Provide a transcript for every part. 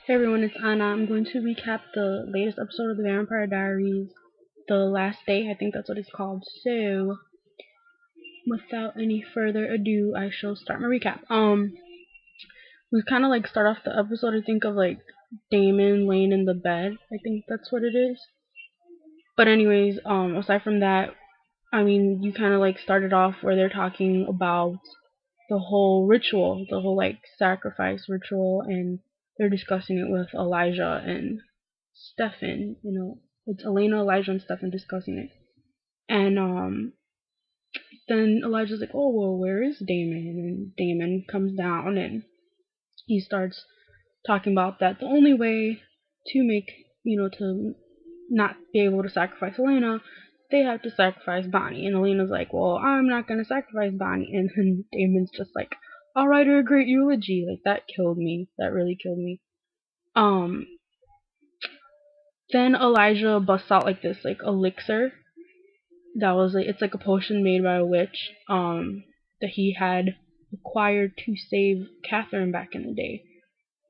Hey everyone, it's Anna. I'm going to recap the latest episode of the Vampire Diaries, The Last Day, I think that's what it's called. So, without any further ado, I shall start my recap. We kind of like start off the episode, I think, of like Damon laying in the bed. I think that's what it is. But anyways, aside from that, I mean, you kind of like started off where they're talking about the whole ritual, the whole like sacrifice ritual, and they're discussing it with Elijah and Stefan. It's Elena, Elijah, and Stefan discussing it. And then Elijah's like, "Oh well, where is Damon?" And Damon comes down and he starts talking about that the only way to make to not be able to sacrifice Elena, they have to sacrifice Bonnie. And Elena's like, well, I'm not gonna sacrifice Bonnie. And then Damon's just like, I'll write her a great eulogy. Like, that killed me. That really killed me. Um, then Elijah busts out like this like elixir that was like, it's like a potion made by a witch, that he had acquired to save Catherine back in the day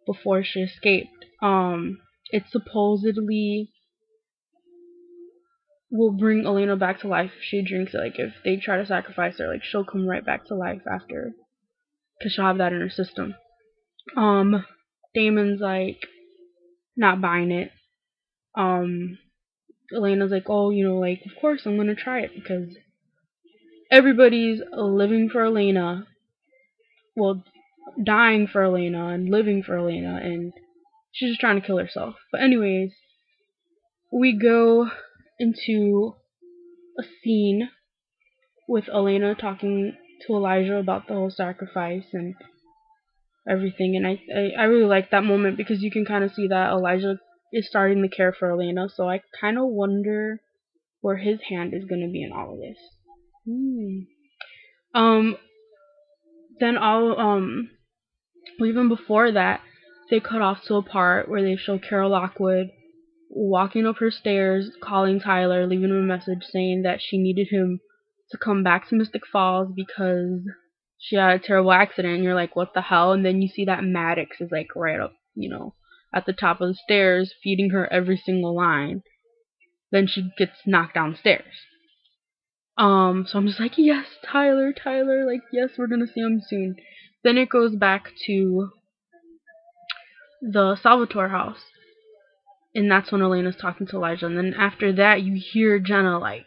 before she escaped. It supposedly will bring Elena back to life if she drinks it. Like, if they try to sacrifice her, like, she'll come right back to life after, because she'll have that in her system. Damon's like not buying it. Elena's like, oh, like, of course I'm gonna try it because everybody's living for Elena. Well, dying for Elena and living for Elena, and she's just trying to kill herself. But anyways, we go into a scene with Elena talking to Elijah about the whole sacrifice and everything, and I really like that moment because you can kind of see that Elijah is starting to care for Elena, so I kind of wonder where his hand is going to be in all of this. Um, then even before that, they cut off to a part where they show Carol Lockwood walking up her stairs, calling Tyler, leaving him a message saying that she needed him to come back to Mystic Falls because she had a terrible accident. And you're like, what the hell? And then you see that Maddox is like right up, at the top of the stairs, feeding her every single line. Then she gets knocked downstairs. So I'm just like, yes, Tyler, like, yes, we're gonna see him soon. Then it goes back to the Salvatore house. And that's when Elena's talking to Elijah. And then after that, you hear Jenna like,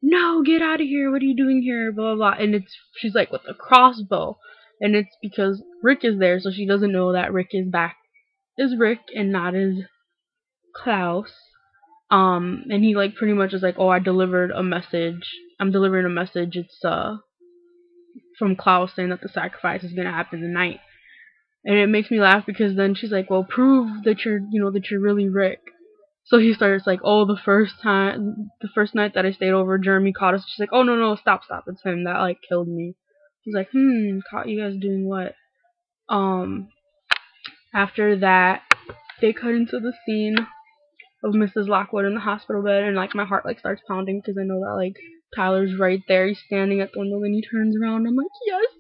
no, get out of here. What are you doing here? Blah, blah, blah. And she's like with a crossbow. And it's because Rick is there, so she doesn't know that Rick is back as Rick and not as Klaus. And he like pretty much is like, oh, I delivered a message. I'm delivering a message. It's from Klaus saying that the sacrifice is gonna happen tonight. And it makes me laugh because then she's like, well, prove that you're really Rick. So he starts like, oh, the first night that I stayed over, Jeremy caught us. She's like, oh, no, stop, it's him. That like killed me. He's like, caught you guys doing what? After that, they cut into the scene of Mrs. Lockwood in the hospital bed, and like my heart like starts pounding because I know that like Tyler's right there. He's standing at the window, then he turns around. I'm like, yes,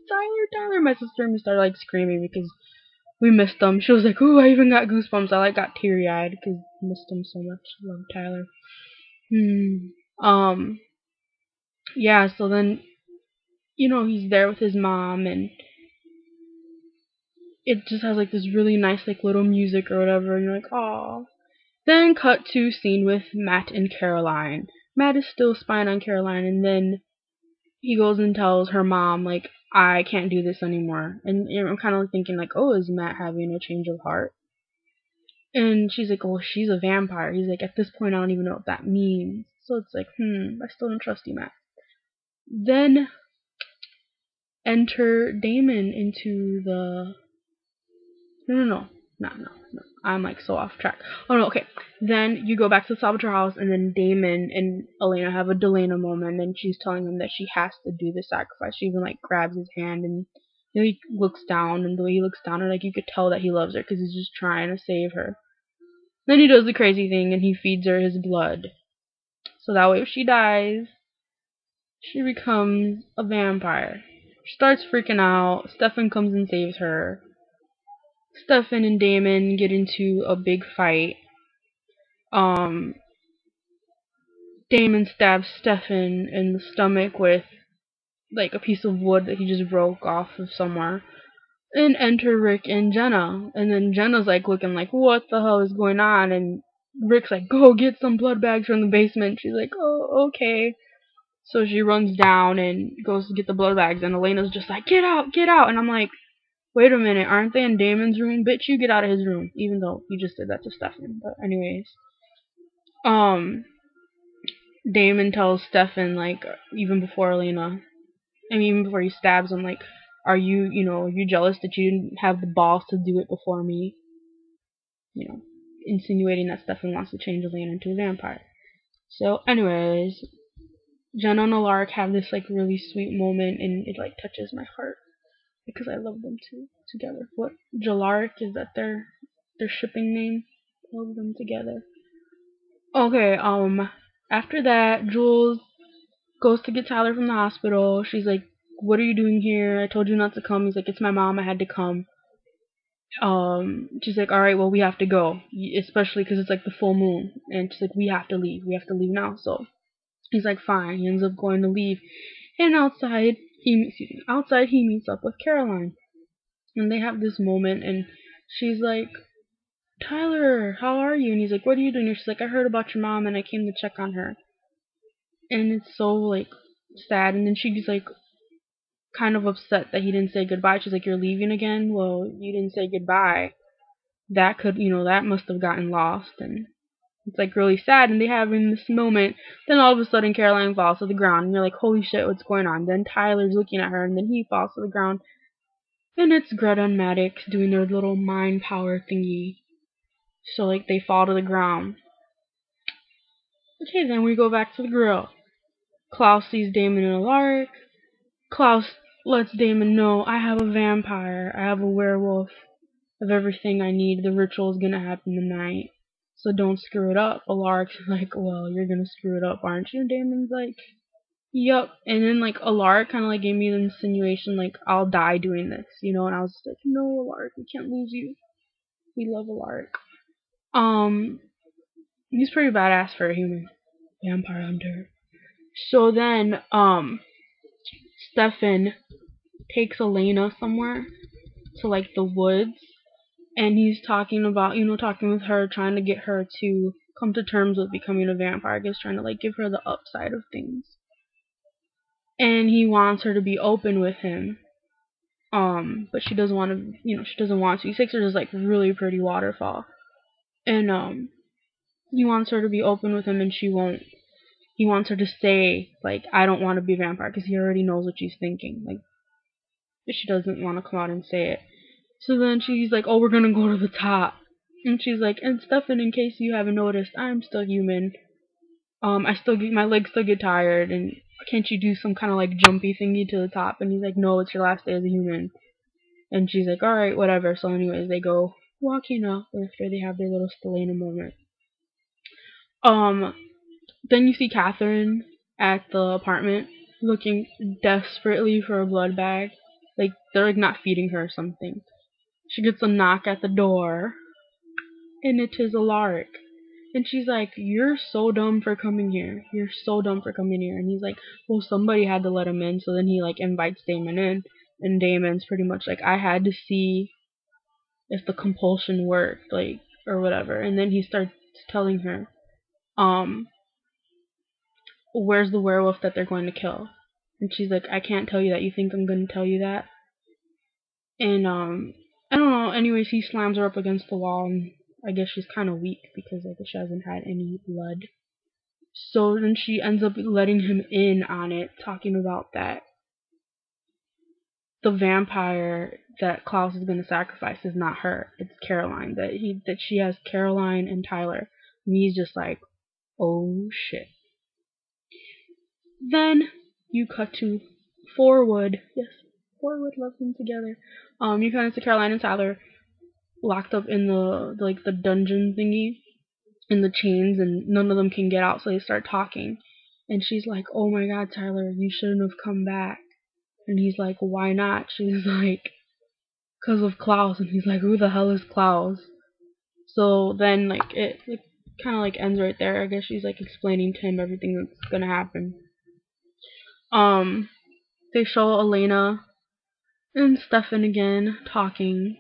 Tyler. My sister and me started like screaming because we missed them. She was like, ooh, I even got goosebumps. I like got teary-eyed because I missed him so much. Love Tyler. Yeah, so then, he's there with his mom, and it just has like this really nice like little music or whatever, and you're like, aw. Then cut to scene with Matt and Caroline. Matt is still spying on Caroline, and then he goes and tells her mom, like, I can't do this anymore. And I'm kind of thinking, like, oh, is Matt having a change of heart? And she's like, oh, she's a vampire. He's like, at this point, I don't even know what that means. So it's like, I still don't trust you, Matt. Then enter Damon into the... No. I'm like so off track. Oh no, okay. Then you go back to the Salvatore house, and then Damon and Elena have a Delena moment, and she's telling him that she has to do the sacrifice. She even like grabs his hand, and he looks down, and the way he looks down, and like you could tell that he loves her because he's just trying to save her. Then he does the crazy thing, and he feeds her his blood, so that way if she dies, she becomes a vampire. She starts freaking out. Stefan comes and saves her. Stefan and Damon get into a big fight. Um, Damon stabs Stefan in the stomach with like a piece of wood that he just broke off of somewhere. And enter Rick and Jenna. And then Jenna's like looking like, what the hell is going on? And Rick's like, go get some blood bags from the basement. She's like, oh, okay. So she runs down and goes to get the blood bags, and Elena's just like, get out, get out. And I'm like, wait a minute, aren't they in Damon's room? Bitch, you get out of his room. Even though you just did that to Stefan. But anyways. Damon tells Stefan, like, even before Elena, I mean, even before he stabs him, like, are you jealous that you didn't have the balls to do it before me? Insinuating that Stefan wants to change Elena into a vampire. So, anyways, Jenna and Alaric have this, like, really sweet moment, and it, like, touches my heart. Because I love them too, together. What? Jalaric, is that their shipping name? Love them together. Okay, after that, Jules goes to get Tyler from the hospital. She's like, what are you doing here? I told you not to come. He's like, it's my mom, I had to come. She's like, alright, well, we have to go. Especially because it's like the full moon. And she's like, we have to leave. We have to leave now. So he's like, fine. He ends up going to leave. And outside he meets up with Caroline. And they have this moment, and she's like, Tyler, how are you? And he's like, what are you doing here? She's like, I heard about your mom and I came to check on her. And it's so, like, sad. And then she's like, kind of upset that he didn't say goodbye. She's like, you're leaving again? Well, you didn't say goodbye. That that must have gotten lost. And it's, like, really sad. And they have in this moment, then all of a sudden Caroline falls to the ground. And you're like, holy shit, what's going on? Then Tyler's looking at her, and then he falls to the ground. And it's Greta and Maddox doing their little mind power thingy. So, like, they fall to the ground. Okay, then we go back to the grill. Klaus sees Damon and Alaric. Klaus lets Damon know, I have a vampire. I have a werewolf of everything I need. The ritual is gonna happen tonight. So don't screw it up. Alaric's like, well, you're gonna screw it up, aren't you? And Damon's like, yup. And then, like, Alaric kind of, like, gave me the insinuation, like, I'll die doing this, And I was just like, no, Alaric, we can't lose you. We love Alaric. He's pretty badass for a human vampire hunter. So then, Stefan takes Elena somewhere to, like, the woods, and he's talking about, talking with her, trying to get her to come to terms with becoming a vampire. I guess trying to, like, give her the upside of things. And he wants her to be open with him. But she doesn't want to, she doesn't want to. He takes her to this, like, really pretty waterfall. And, he wants her to be open with him, and she won't. He wants her to say, like, I don't want to be a vampire, because he already knows what she's thinking. Like, she doesn't want to come out and say it. So then she's like, oh, we're gonna go to the top. And she's like, and Stefan, in case you haven't noticed, I'm still human. My legs still get tired, and can't you do some kind of, like, jumpy thingy to the top? And he's like, no, it's your last day as a human. And she's like, alright, whatever. So anyways, they go walking up after they have their little Stelena moment. Then you see Catherine at the apartment looking desperately for a blood bag. Like, they're, like, not feeding her or something. She gets a knock at the door, and it is Alaric. And she's like, you're so dumb for coming here. You're so dumb for coming here. And he's like, well, somebody had to let him in. So then he, like, invites Damon in. And Damon's pretty much like, I had to see if the compulsion worked, like, or whatever. And then he starts telling her, where's the werewolf that they're going to kill? And she's like, I can't tell you that. You think I'm going to tell you that? And, I don't know. Anyways, he slams her up against the wall, and I guess she's kind of weak because I guess she hasn't had any blood. So then she ends up letting him in on it, talking about that the vampire that Klaus is going to sacrifice is not her. It's Caroline. That she has Caroline and Tyler. And he's just like, oh shit. Then you cut to Forwood. Yes, Forwood loves them together. You cut into Caroline and Tyler locked up in the dungeon thingy, in the chains, and none of them can get out, so they start talking. And she's like, oh my god, Tyler, you shouldn't have come back. And he's like, why not? She's like, because of Klaus, and he's like, who the hell is Klaus? So then like it kind of like ends right there. I guess she's like explaining to him everything that's gonna happen. They show Elena and Stefan again talking.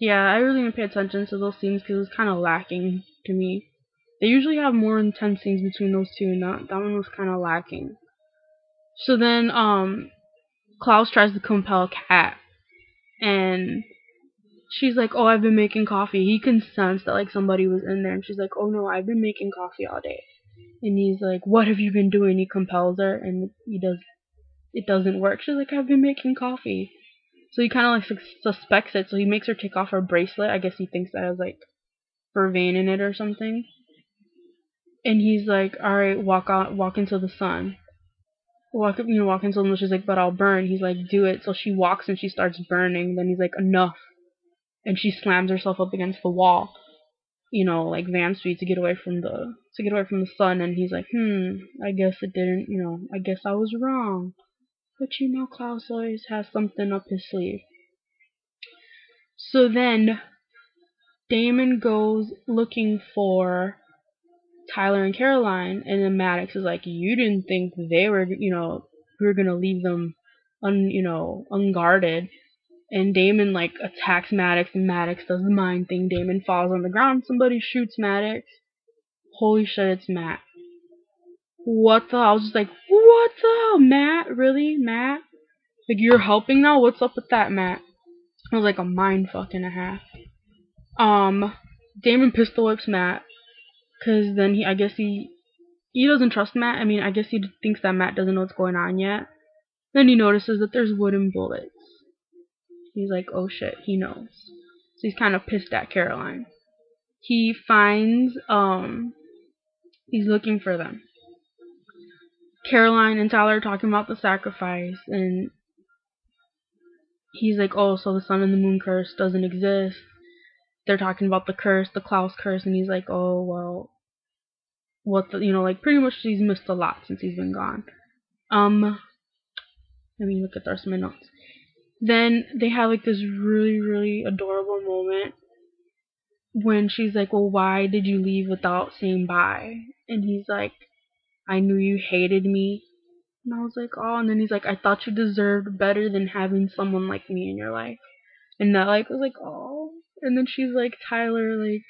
Yeah, I really didn't pay attention to those scenes because it was kind of lacking to me. They usually have more intense scenes between those two, and that one was kind of lacking. So then, Klaus tries to compel Kat, and she's like, "Oh, I've been making coffee." He can sense that like somebody was in there, and she's like, "Oh no, I've been making coffee all day." And he's like, "What have you been doing?" He compels her, and it doesn't work. She's like, "I've been making coffee." So he kind of like suspects it. So he makes her take off her bracelet. I guess he thinks that has like vervain in it or something. And he's like, "All right, walk into the sun. Walk into the sun." She's like, "But I'll burn." He's like, "Do it." So she walks and she starts burning. Then he's like, "Enough," and she slams herself up against the wall. Like Van Street to get away from the sun. And he's like, I guess it didn't. I guess I was wrong. But Klaus always has something up his sleeve. So then Damon goes looking for Tyler and Caroline, and then Maddox is like, "You didn't think they were, we were gonna leave them, unguarded." And Damon like attacks Maddox, and Maddox does the mind thing. Damon falls on the ground. Somebody shoots Maddox. Holy shit, it's Matt. What the hell? I was just like, what the hell, Matt? Really, Matt? Like, you're helping now? What's up with that, Matt? It was like a mind fuck and a half. Damon pistol whips Matt, cause then I guess he doesn't trust Matt. I mean, I guess he thinks that Matt doesn't know what's going on yet. Then he notices that there's wooden bullets. He's like, oh shit, he knows. So he's kind of pissed at Caroline. He finds, he's looking for them. Caroline and Tyler are talking about the sacrifice, and he's like, oh, so the sun and the moon curse doesn't exist. They're talking about the curse, the Klaus curse, and he's like, oh, well, what the, like pretty much he's missed a lot since he's been gone. Let me look at the rest of my notes. Then they have like this really, really adorable moment when she's like, well, why did you leave without saying bye? And he's like, I knew you hated me. And I was like, oh, and then he's like, I thought you deserved better than having someone like me in your life. And that like was like, oh. And then she's like, Tyler, like,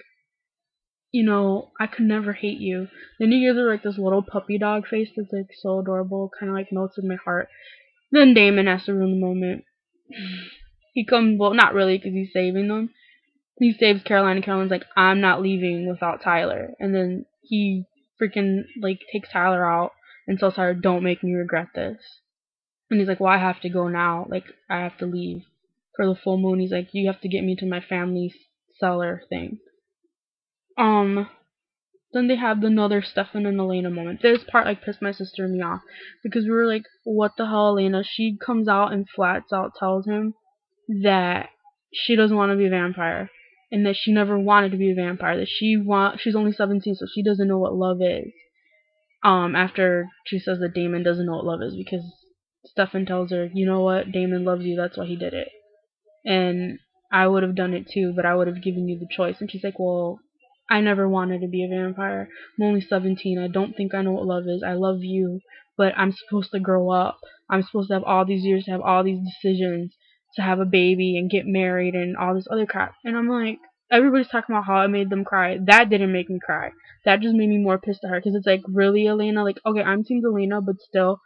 I could never hate you. Then he gives her like this little puppy dog face that's like so adorable, kind of like melts in my heart. Then Damon has to ruin the moment. He comes, well, not really, because he's saving them. He saves Caroline, and Caroline's like, I'm not leaving without Tyler. And then he freaking like takes Tyler out and tells Tyler, don't make me regret this. And he's like, well, I have to go now. Like, I have to leave for the full moon. He's like, you have to get me to my family's cellar thing. Then they have another Stefan and Elena moment. This part like pissed my sister and me off because we were like, what the hell, Elena? She comes out and flats out tells him that she doesn't want to be a vampire and that she never wanted to be a vampire. That she's only 17, so she doesn't know what love is. After she says that Damon doesn't know what love is because Stefan tells her, you know what, Damon loves you, that's why he did it. And I would have done it too, but I would have given you the choice. And she's like, well, I never wanted to be a vampire. I'm only 17. I don't think I know what love is. I love you, but I'm supposed to grow up. I'm supposed to have all these years to have all these decisions, to have a baby and get married and all this other crap. And I'm like, everybody's talking about how it made them cry. That didn't make me cry. That just made me more pissed at her because it's like, really, Elena? Like, okay, I'm team Elena, but still,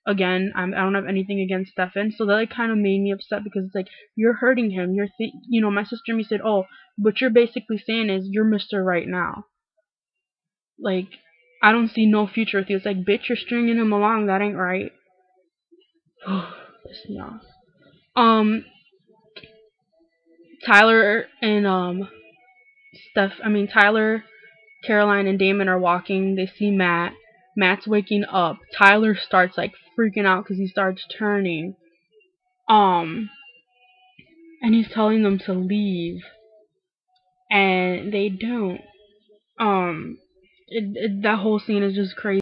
again, I don't have anything against Stefan. So that like kind of made me upset because it's like, you're hurting him. My sister and me said, oh, what you're basically saying is you're Mr. Right Now. Like, I don't see no future with you. It's like, bitch, you're stringing him along. That ain't right. Piss me off. Tyler and Tyler, Caroline, and Damon are walking. They see Matt. Matt's waking up. Tyler starts like freaking out because he starts turning. And he's telling them to leave, and they don't. That whole scene is just crazy.